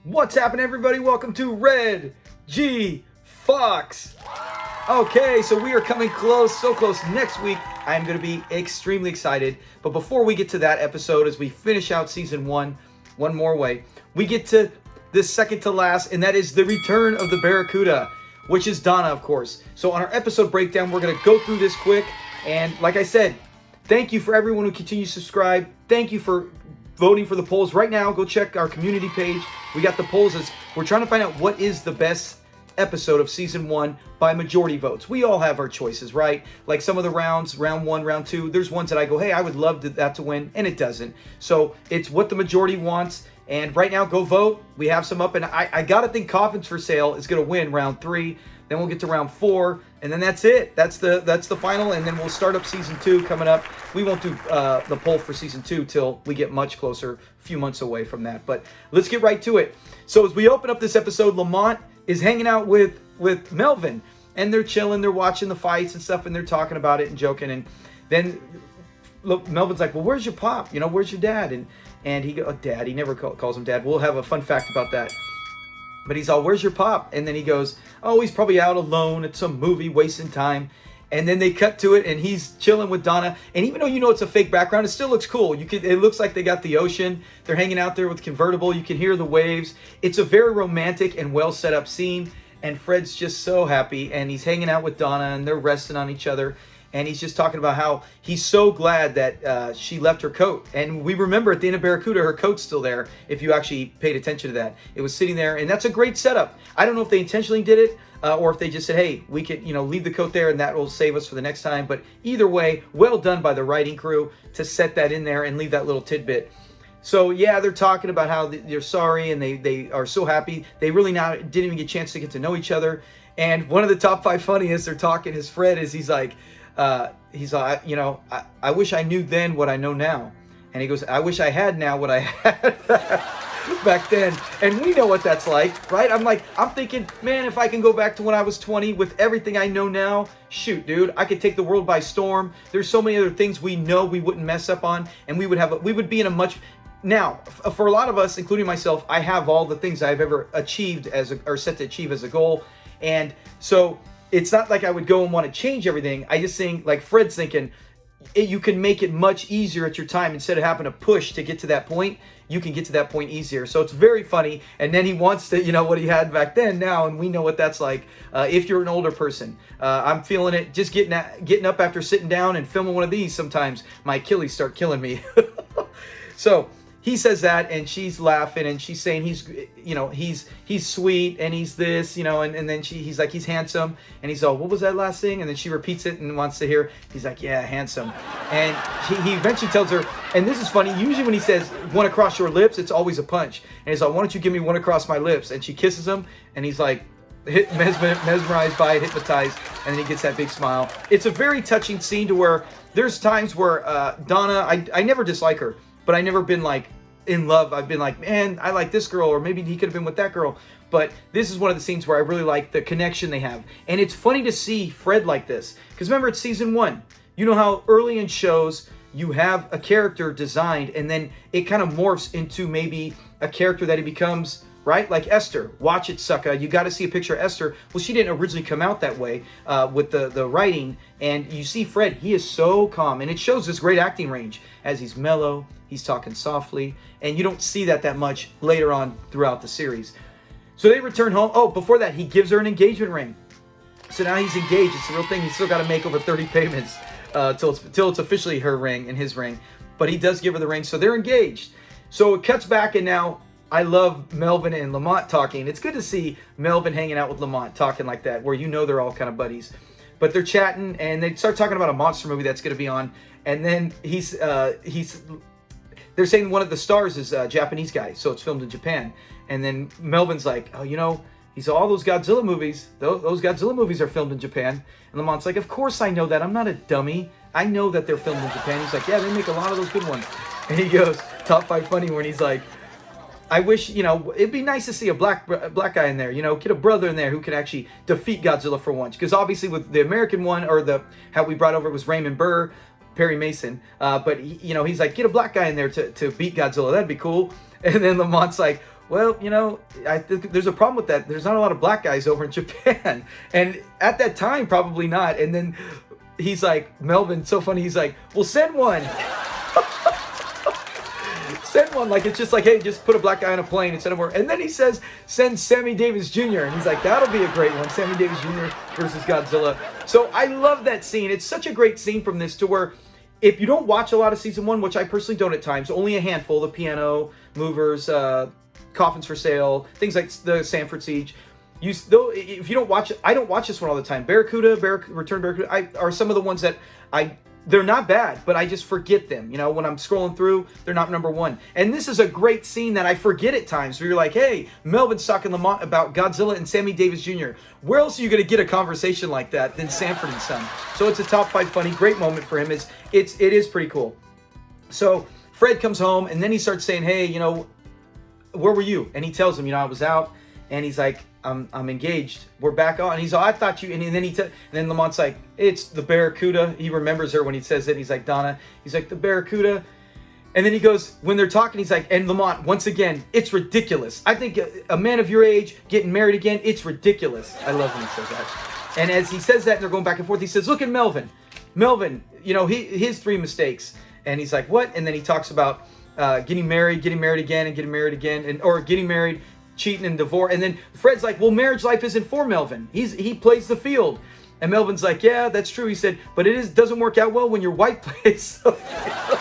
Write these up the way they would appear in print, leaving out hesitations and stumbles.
What's happening, everybody? Welcome to Redd Foxx. Okay, so we are coming close, so close. Next week, I'm going to be extremely excited. But before we get to that episode, as we finish out season one more way, we get to the second to last, and that is the return of the Barracuda, which is Donna, of course. So on our episode breakdown, we're going to go through this quick. And like I said, thank you for everyone who continues to subscribe. Thank you for voting for the polls. Right now, go check our community page. We got the polls. We're trying to find out what is the best episode of season one by majority votes. We all have our choices, right? Like some of the rounds, round one, round two, there's ones that I go, hey, I would love that to win, and it doesn't. So it's what the majority wants. And right now, go vote. We have some up, and I gotta think Coffins for Sale is gonna win round 3. Then we'll get to round 4, and then that's it. That's the final, and then we'll start up season 2 coming up. We won't do the poll for season 2 till we get much closer, a few months away from that. But let's get right to it. So as we open up this episode, Lamont is hanging out with Melvin, and they're chilling, they're watching the fights and stuff, and they're talking about it and joking. And then look, Melvin's like, well, where's your pop? You know, where's your dad? And he goes, oh, Dad. He never calls him Dad. We'll have a fun fact about that. But he's all, where's your pop? And then he goes, oh, he's probably out alone at some movie, wasting time. And then they cut to it, and he's chilling with Donna. And even though you know it's a fake background, it still looks cool. It looks like they got the ocean. They're hanging out there with convertible. You can hear the waves. It's a very romantic and well set up scene. And Fred's just so happy, and he's hanging out with Donna, and they're resting on each other. And he's just talking about how he's so glad that she left her coat. And we remember at the end of Barracuda, her coat's still there, if you actually paid attention to that. It was sitting there, and that's a great setup. I don't know if they intentionally did it, or if they just said, hey, we could, leave the coat there, and that will save us for the next time. But either way, well done by the writing crew to set that in there and leave that little tidbit. So yeah, they're talking about how they're sorry, and they are so happy. They really didn't even get a chance to get to know each other. And one of the top 5 funniest, they're talking, is Fred, is he's like, I wish I knew then what I know now. And he goes, I wish I had now what I had back then. And we know what that's like, right? I'm thinking, man, if I can go back to when I was 20 with everything I know now, shoot, dude, I could take the world by storm. There's so many other things we know we wouldn't mess up on, and we would be in a much. Now, for a lot of us, including myself, I have all the things I've ever achieved or set to achieve as a goal. And so it's not like I would go and want to change everything. I just think, like Fred's thinking, you can make it much easier at your time. Instead of having to push to get to that point, you can get to that point easier. So it's very funny. And then he wants to, what he had back then now, and we know what that's like if you're an older person. I'm feeling it. Just getting up after sitting down and filming one of these, sometimes my Achilles start killing me. So he says that, and she's laughing, and she's saying he's sweet, and he's this, and then he's like, he's handsome, and he's all, what was that last thing? And then she repeats it and wants to hear, he's like, yeah, handsome. And he eventually tells her, and this is funny, usually when he says one across your lips, it's always a punch. And he's like, why don't you give me one across my lips? And she kisses him, and he's like, mesmerized by it, hypnotized, and then he gets that big smile. It's a very touching scene to where there's times where Donna, I never dislike her, but I never been like in love. I've been like, man, I like this girl, or maybe he could have been with that girl. But this is one of the scenes where I really like the connection they have. And it's funny to see Fred like this, because remember, it's season 1. You know how early in shows you have a character designed, and then it kind of morphs into maybe a character that he becomes, right? Like Esther. Watch it, sucker. You got to see a picture of Esther. Well, she didn't originally come out that way with the writing. And you see Fred, he is so calm. And it shows this great acting range as he's mellow, he's talking softly. And you don't see that much later on throughout the series. So they return home. Oh, before that, he gives her an engagement ring. So now he's engaged. It's the real thing. He's still got to make over 30 payments till it's officially her ring and his ring. But he does give her the ring. So they're engaged. So it cuts back, and now I love Melvin and Lamont talking. It's good to see Melvin hanging out with Lamont talking like that, where they're all kind of buddies. But they're chatting, and they start talking about a monster movie that's going to be on. And then they're saying one of the stars is a Japanese guy, so it's filmed in Japan. And then Melvin's like, oh, he's all those Godzilla movies. Those Godzilla movies are filmed in Japan. And Lamont's like, of course I know that. I'm not a dummy. I know that they're filmed in Japan. He's like, yeah, they make a lot of those good ones. And he goes, top 5 funny, when he's like, I wish, it'd be nice to see a black guy in there, get a brother in there who could actually defeat Godzilla for once. Because obviously with the American one, or how we brought over, was Raymond Burr, Perry Mason. But, he's like, get a black guy in there to beat Godzilla. That'd be cool. And then Lamont's like, well, you know, I think there's a problem with that. There's not a lot of black guys over in Japan. And at that time, probably not. And then he's like, Melvin, so funny. He's like, well, send one. Send one. Like, it's just like, hey, just put a black guy on a plane and send him over. And then he says, send Sammy Davis Jr. And he's like, that'll be a great one. Sammy Davis Jr. versus Godzilla. So I love that scene. It's such a great scene from this to where if you don't watch a lot of season 1, which I personally don't at times, only a handful, the piano movers, coffins for sale, things like the Sanford siege. If you don't watch it, I don't watch this one all the time. Return Barracuda are some of the ones that they're not bad, but I just forget them. You know, when I'm scrolling through, they're not number 1. And this is a great scene that I forget at times, where you're like, hey, Melvin's talking Lamont about Godzilla and Sammy Davis Jr. Where else are you going to get a conversation like that than Sanford and Son? So it's a top 5 funny, great moment for him. It is pretty cool. So Fred comes home, and then he starts saying, hey, you know, where were you? And he tells him, you know, I was out. And he's like, I'm engaged. We're back on. And he's like, I thought you. And then Lamont's like, it's the Barracuda. He remembers her when he says it. And he's like, Donna. He's like, the Barracuda. And then he goes, when they're talking, he's like, and Lamont, once again, it's ridiculous. I think a man of your age getting married again, it's ridiculous. I love when he says that. And as he says that, and they're going back and forth, he says, look at Melvin. Melvin, you know, his 3 mistakes. And he's like, what? And then he talks about getting married again, and getting married again, or getting married, cheating, and divorce. And then Fred's like, well, marriage life isn't for Melvin. He plays the field. And Melvin's like, yeah, that's true. He said, but doesn't work out well when your wife plays the field.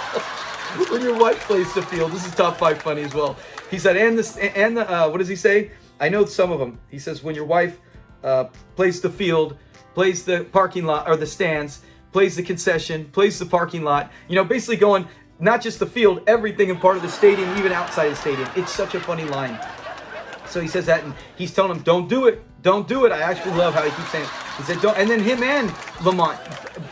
When your wife plays the field. This is top 5 funny as well. He said, what does he say? I know some of them. He says, when your wife plays the field, plays the parking lot, or the stands, plays the concession, plays the parking lot, you know, basically going, not just the field, everything in part of the stadium, even outside the stadium. It's such a funny line. So he says that, and he's telling him, don't do it. Don't do it. I actually love how he keeps saying it. He said, don't. And then him and Lamont,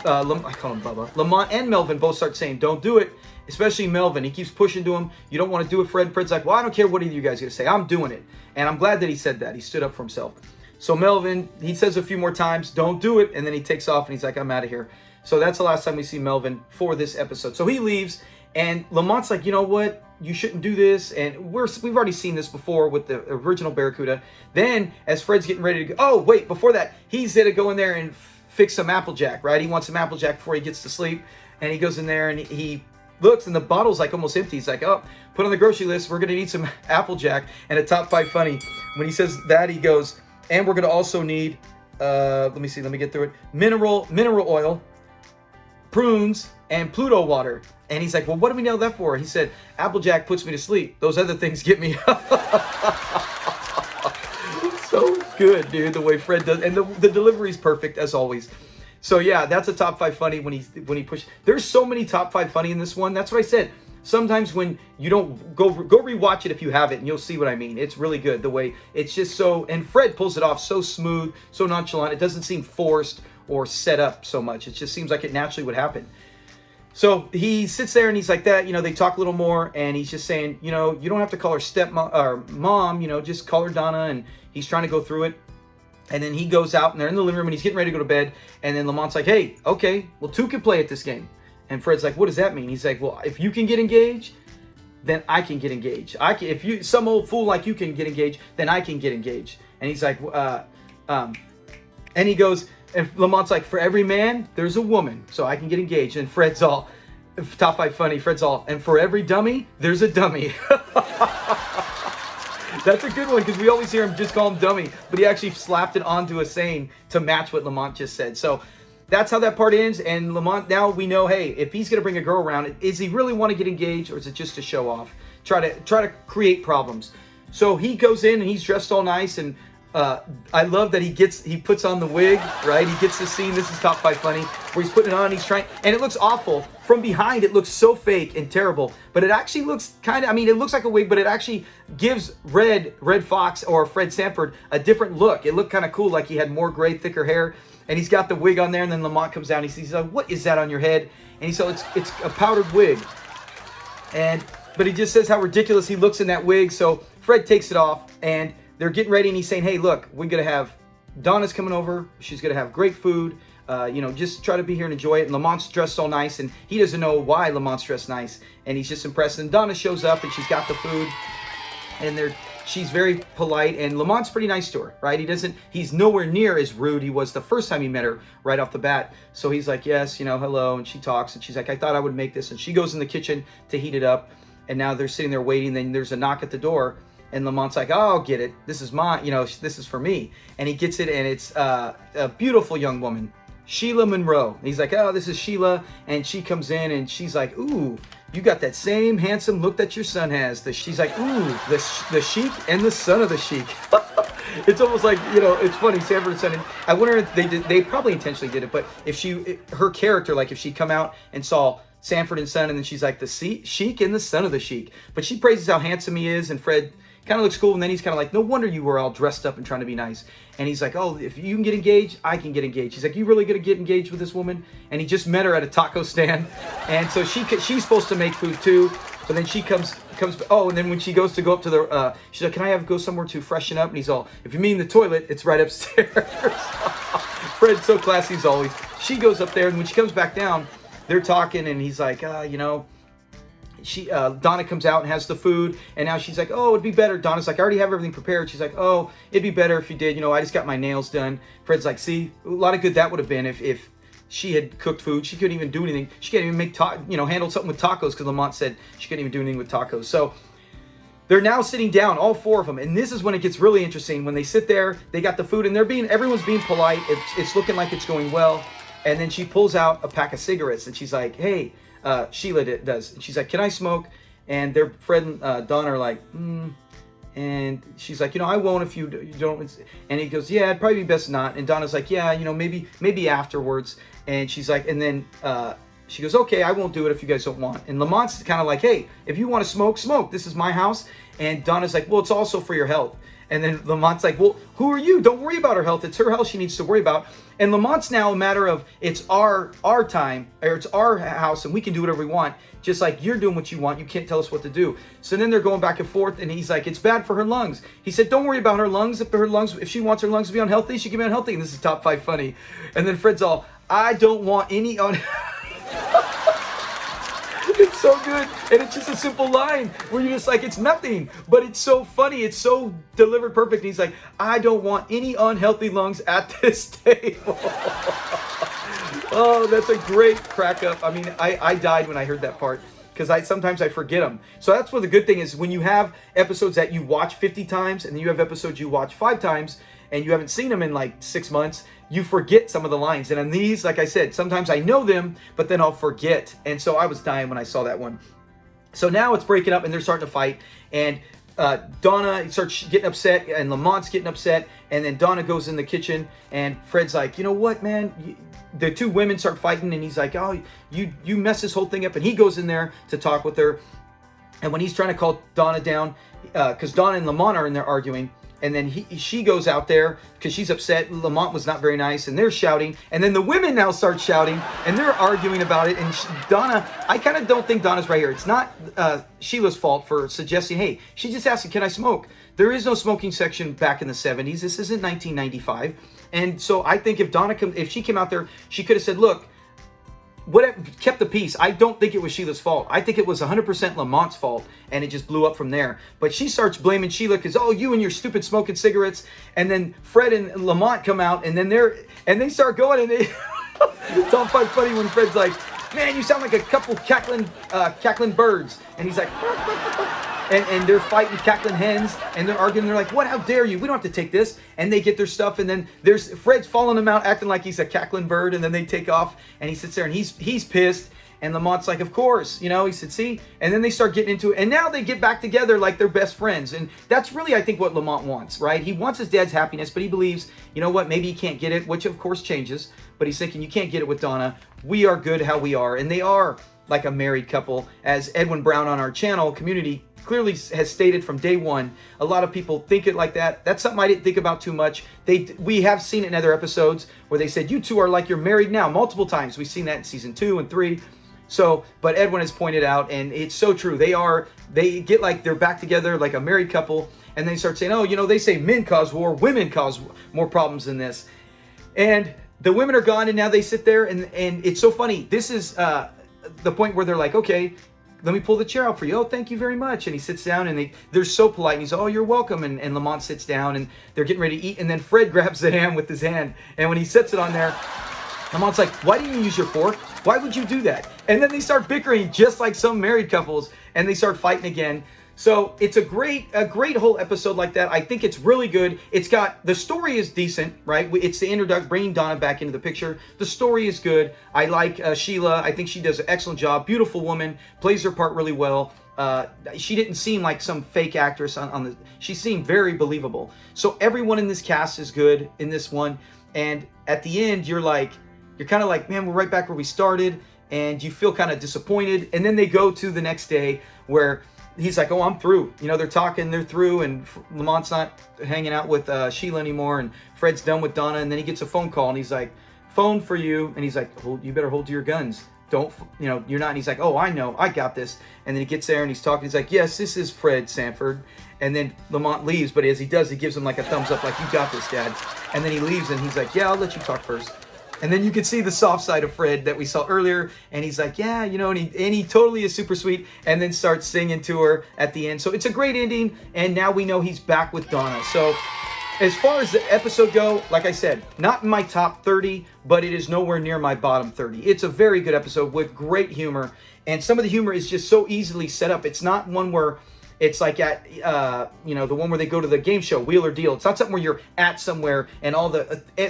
I call him Bubba. Lamont and Melvin both start saying, don't do it. Especially Melvin. He keeps pushing to him. You don't want to do it, Fred. Fred's like, well, I don't care what either of you guys are going to say. I'm doing it. And I'm glad that he said that. He stood up for himself. So Melvin, he says a few more times, don't do it. And then he takes off, and he's like, I'm out of here. So that's the last time we see Melvin for this episode. So he leaves, and Lamont's like, you know what? You shouldn't do this. And we've already seen this before with the original Barracuda. Then, as Fred's getting ready to go, oh, wait, before that, he's going to go in there and fix some Applejack, right? He wants some Applejack before he gets to sleep. And he goes in there, and he looks, and the bottle's like almost empty. He's like, oh, put on the grocery list. We're going to need some Applejack. And a top 5 funny, when he says that, he goes, and we're going to also need, let me get through it, mineral oil, prunes, and Pluto water. And he's like, well, what do we know that for? He said, Applejack puts me to sleep. Those other things get me up. So good, dude, the way Fred does. And the delivery's perfect, as always. So, yeah, that's a top 5 funny when he pushed. There's so many top 5 funny in this one. That's what I said. Sometimes when you don't, go rewatch it if you have it, and you'll see what I mean. It's really good, the way it's just so, and Fred pulls it off so smooth, so nonchalant. It doesn't seem forced or set up so much. It just seems like it naturally would happen. So he sits there and he's like that, you know, they talk a little more, and he's just saying, you know, you don't have to call her stepmom or mom, you know, just call her Donna. And he's trying to go through it. And then he goes out, and they're in the living room, and he's getting ready to go to bed. And then Lamont's like, hey, okay, well, 2 can play at this game. And Fred's like, what does that mean? He's like, well, if you can get engaged, then I can get engaged. If some old fool like you can get engaged, then I can get engaged. And he's like, and he goes, and Lamont's like, for every man, there's a woman, so I can get engaged. And Fred's all, top 5 funny, Fred's all, and for every dummy, there's a dummy. That's a good one, because we always hear him just call him dummy, but he actually slapped it onto a saying to match what Lamont just said. So that's how that part ends. And Lamont, now we know, hey, if he's going to bring a girl around, is he really want to get engaged, or is it just to show off? Try to create problems. So he goes in, and he's dressed all nice, and I love that he puts on the wig, right? He gets the scene. This is top 5 funny, where he's putting it on. He's trying, and it looks awful from behind. It looks so fake and terrible, but it actually looks kind of. I mean, it looks like a wig, but it actually gives Redd Foxx or Fred Sanford a different look. It looked kind of cool, like he had more gray, thicker hair, and he's got the wig on there. And then Lamont comes down. He's like, "What is that on your head?" And he's like, "It's a powdered wig." But he just says how ridiculous he looks in that wig. So Fred takes it off, and they're getting ready, and he's saying, hey, look, we're going to have, Donna's coming over. She's going to have great food. You know, just try to be here and enjoy it. And Lamont's dressed all nice, and he doesn't know why Lamont's dressed nice. And he's just impressed. And Donna shows up, and she's got the food. And she's very polite, and Lamont's pretty nice to her, right? He's nowhere near as rude he was the first time he met her right off the bat. So he's like, yes, hello, and she talks, and she's like, I thought I would make this, and she goes in the kitchen to heat it up, and now they're sitting there waiting. Then there's a knock at the door, and Lamont's like, oh, I'll get it. This is mine, this is for me. And he gets it, and it's a beautiful young woman, Sheila Monroe. And he's like, oh, this is Sheila, and she comes in, and she's like, ooh, you got that same handsome look that your son has. She's like, ooh, the Sheik and the son of the Sheik. It's almost like, it's funny, Sanford and Son. And I wonder if they probably intentionally did it, but if her character, like if she'd come out and saw Sanford and Son, and then she's like, the Sheik and the son of the Sheik. But she praises how handsome he is, and Fred kind of looks cool, and then he's kind of like, no wonder you were all dressed up and trying to be nice. And he's like, oh, if you can get engaged, I can get engaged. He's like, you really gonna get engaged with this woman? And he just met her at a taco stand, and so she's supposed to make food too. But then she comes. Oh, and then when she goes to go up to the, she's like, can I go somewhere to freshen up? And he's all, if you mean the toilet, it's right upstairs. Fred's so classy as always. She goes up there, and when she comes back down, they're talking, and he's like, Donna comes out and has the food, and now she's like, oh, it'd be better. Donna's like, I already have everything prepared. She's like, oh, it'd be better if you did. I just got my nails done. Fred's like, see, a lot of good that would have been if she had cooked food. She couldn't even do anything. She can't even make handle something with tacos, because Lamont said she couldn't even do anything with tacos. So they're now sitting down, all four of them, and this is when it gets really interesting. When they sit there, they got the food, and everyone's being polite. It's looking like it's going well, and then she pulls out a pack of cigarettes, and she's like, hey. Sheila does. And she's like, can I smoke? And their friend Donna are like, and she's like, I won't if you don't. And he goes, yeah, it'd probably be best not. And Donna's like, yeah, maybe afterwards. And she's like, and then she goes, okay, I won't do it if you guys don't want. And Lamont's kind of like, hey, if you want to smoke, smoke. This is my house. And Donna's like, well, it's also for your health. And then Lamont's like, well, who are you? Don't worry about her health. It's her health she needs to worry about. And Lamont's now a matter of, it's our time, or it's our house, and we can do whatever we want. Just like you're doing what you want. You can't tell us what to do. So then they're going back and forth, and he's like, it's bad for her lungs. He said, don't worry about her lungs. If she wants her lungs to be unhealthy, she can be unhealthy. And this is top 5 funny. And then Fred's all, I don't want any It's so good, and it's just a simple line where you're just like, it's nothing, but it's so funny, it's so delivered perfect. And he's like, I don't want any unhealthy lungs at this table. Oh, that's a great crack up. I mean, I died when I heard that part, because sometimes I forget them. So that's what the good thing is, when you have episodes that you watch 50 times, and then you have episodes you watch 5 times, and you haven't seen them in like 6 months, you forget some of the lines. And on these, like I said, sometimes I know them, but then I'll forget. And so I was dying when I saw that one. So now it's breaking up, and they're starting to fight. And Donna starts getting upset, and Lamont's getting upset. And then Donna goes in the kitchen, and Fred's like, you know what, man? The two women start fighting, and he's like, oh, you messed this whole thing up. And he goes in there to talk with her. And when he's trying to call Donna down, because Donna and Lamont are in there arguing, and then she goes out there because she's upset. Lamont was not very nice, and they're shouting. And then the women now start shouting, and they're arguing about it. And Donna, I kind of don't think Donna's right here. It's not Sheila's fault for suggesting, hey, she just asked, can I smoke? There is no smoking section back in the 70s. This isn't 1995. And so I think if she came out there, she could have said, look, kept the peace. I don't think it was Sheila's fault. I think it was 100% Lamont's fault, and it just blew up from there. But she starts blaming Sheila because, oh, you and your stupid smoking cigarettes. And then Fred and Lamont come out, and then they start going, and they it's all funny when Fred's like, man, you sound like a couple cackling birds. And he's like, and they're fighting cackling hens, and they're arguing. They're like, what? How dare you? We don't have to take this. And they get their stuff, and then there's Fred's following them out, acting like he's a cackling bird, and then they take off, and he sits there, and he's pissed. And Lamont's like, of course, he said, see? And then they start getting into it, and now they get back together like they're best friends. And that's really, I think, what Lamont wants, right? He wants his dad's happiness, but he believes, you know what, maybe he can't get it, which of course changes. But he's thinking, you can't get it with Donna. We are good how we are. And they are like a married couple, as Edwin Brown on our channel community clearly has stated from day one. A lot of people think it like that. That's something I didn't think about too much. We have seen it in other episodes where they said, you two are like you're married now, multiple times. We've seen that in season 2 and 3. So, but Edwin has pointed out, and it's so true. They get like they're back together like a married couple, and they start saying, oh, they say men cause war, women cause more problems than this. And the women are gone, and now they sit there, and it's so funny. This is the point where they're like, okay, let me pull the chair out for you. Oh, thank you very much. And he sits down, and they're so polite. And he's, oh, you're welcome. And Lamont sits down, and they're getting ready to eat. And then Fred grabs the ham with his hand. And when he sets it on there, Lamont's like, why didn't you use your fork? Why would you do that? And then they start bickering just like some married couples, and they start fighting again. So it's a great whole episode like that. I think it's really good. It's got, the story is decent, right? It's the introduction, bringing Donna back into the picture. The story is good. I like Sheila. I think she does an excellent job. Beautiful woman, plays her part really well. She didn't seem like some fake actress she seemed very believable. So everyone in this cast is good in this one. And at the end, you're kind of like, man, we're right back where we started. And you feel kind of disappointed. And then they go to the next day where he's like, oh, I'm through. You know, they're talking, they're through, and Lamont's not hanging out with Sheila anymore, and Fred's done with Donna, and then he gets a phone call, and he's like, phone for you, and he's like, you better hold to your guns. Don't, you're not, and he's like, oh, I know, I got this. And then he gets there, and he's talking, he's like, yes, this is Fred Sanford. And then Lamont leaves, but as he does, he gives him like a thumbs up, like, you got this, Dad. And then he leaves, and he's like, yeah, I'll let you talk first. And then you can see the soft side of Fred that we saw earlier. And he's like, yeah, and he totally is super sweet. And then starts singing to her at the end. So it's a great ending. And now we know he's back with Donna. So as far as the episode go, like I said, not in my top 30, but it is nowhere near my bottom 30. It's a very good episode with great humor. And some of the humor is just so easily set up. It's not one where it's like at, the one where they go to the game show, Wheel or Deal. It's not something where you're at somewhere and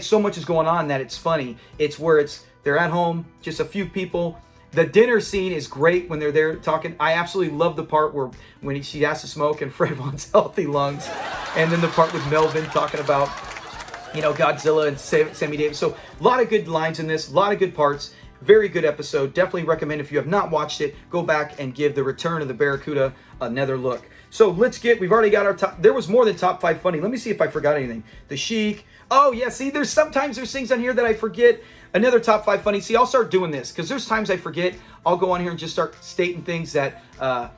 so much is going on that it's funny. It's where they're at home, just a few people. The dinner scene is great when they're there talking. I absolutely love the part when she has to smoke and Fred wants healthy lungs. And then the part with Melvin talking about, Godzilla and Sammy Davis. So a lot of good lines in this, a lot of good parts. Very good episode. Definitely recommend, if you have not watched it, go back and give The Return of the Barracuda another look. So we've already got our top. There was more than top 5 funny. Let me see if I forgot anything. The Sheik. Oh, yeah, see, sometimes there's things on here that I forget. Another top 5 funny. See, I'll start doing this because there's times I forget. I'll go on here and just start stating things that are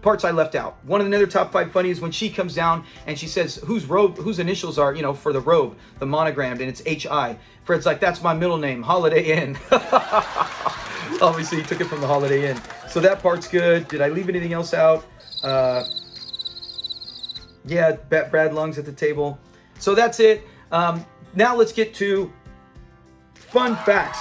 parts I left out. One of the other top 5 funny is when she comes down and she says whose initials are, for the robe, the monogrammed, and it's H.I. Fred's like, that's my middle name, Holiday Inn. Obviously, he took it from the Holiday Inn. So that part's good. Did I leave anything else out? Yeah, Brad Lungs at the table. So that's it. Now let's get to fun facts.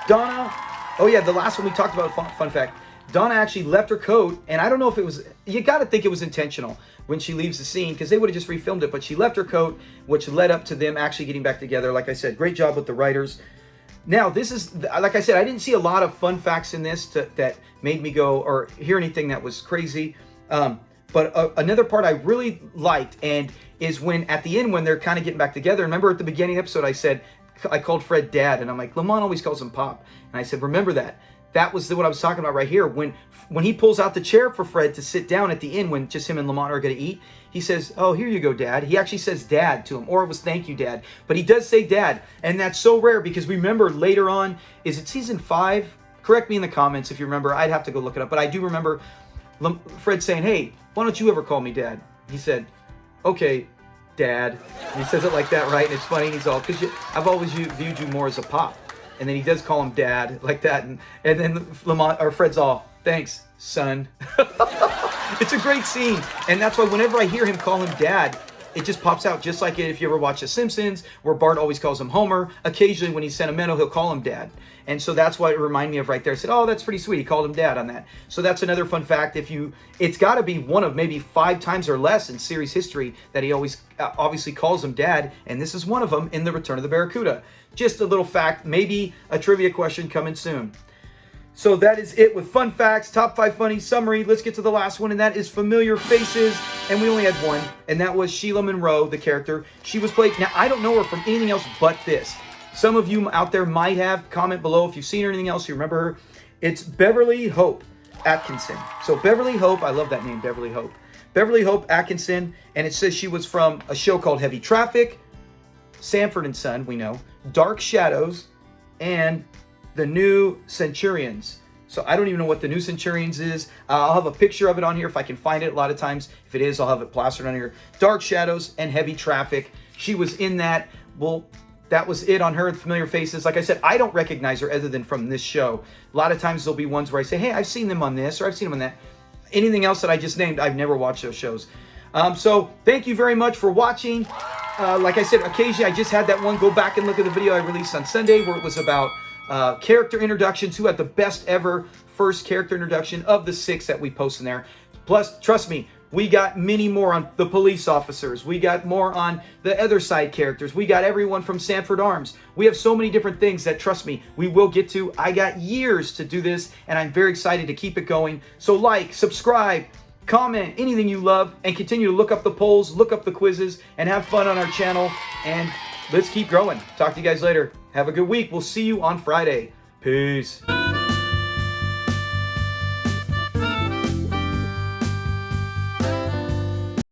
Donna, oh yeah, the last one we talked about, fun fact. Donna actually left her coat, and I don't know if it was, you got to think it was intentional when she leaves the scene, because they would have just refilmed it, but she left her coat, which led up to them actually getting back together. Like I said, great job with the writers. Now, this is, like I said, I didn't see a lot of fun facts in this that made me go or hear anything that was crazy. But another part I really liked and is when at the end when they're kind of getting back together. Remember at the beginning of the episode I called Fred Dad, and I'm like, Lamont always calls him Pop. And I said, remember that. That was what I was talking about right here. When he pulls out the chair for Fred to sit down at the end when just him and Lamont are going to eat, he says, oh, here you go, Dad. He actually says Dad to him, or it was thank you, Dad. But he does say Dad, and that's so rare because remember later on, is it season 5? Correct me in the comments if you remember. I'd have to go look it up. But I do remember Fred saying, hey, why don't you ever call me Dad? He said, okay, Dad. And he says it like that, right? And it's funny. And he's all, because I've always viewed you more as a pop. And then he does call him Dad like that. And then Lamont or Fred's all, thanks, son. It's a great scene. And that's why whenever I hear him call him Dad, it just pops out. Just like if you ever watch The Simpsons, where Bart always calls him Homer. Occasionally when he's sentimental, he'll call him Dad. And so that's what it reminded me of right there. I said, oh, that's pretty sweet. He called him Dad on that. So that's another fun fact. It's got to be one of maybe 5 times or less in series history that he always obviously calls him Dad. And this is one of them in The Return of the Barracuda. Just a little fact, maybe a trivia question coming soon. So that is it with fun facts, top 5 funny summary. Let's get to the last one, and that is familiar faces. And we only had one, and that was Sheila Monroe, the character. She was played, now I don't know her from anything else but this. Some of you out there might have. Comment below if you've seen her or anything else, you remember her. It's Beverly Hope Atkinson. So Beverly Hope, I love that name, Beverly Hope. Beverly Hope Atkinson, and it says she was from a show called Heavy Traffic, Sanford and Son, we know, Dark Shadows, and The New Centurions. So I don't even know what The New Centurions is. I'll have a picture of it on here if I can find it. A lot of times, if it is, I'll have it plastered on here. Dark Shadows and Heavy Traffic. She was in that. Well, that was it on her, familiar faces. Like I said, I don't recognize her other than from this show. A lot of times there'll be ones where I say, hey, I've seen them on this, or I've seen them on that. Anything else that I just named, I've never watched those shows. So thank you very much for watching. Like I said, occasionally I just had that one. Go back and look at the video I released on Sunday where it was about character introductions, who had the best ever first character introduction of the 6 that we post in there. Plus, trust me, we got many more on the police officers. We got more on the other side characters. We got everyone from Sanford Arms. We have so many different things that, trust me, we will get to. I got years to do this, and I'm very excited to keep it going. So like, subscribe, comment, anything you love, and continue to look up the polls, look up the quizzes, and have fun on our channel. And let's keep growing. Talk to you guys later. Have a good week. We'll see you on Friday. Peace.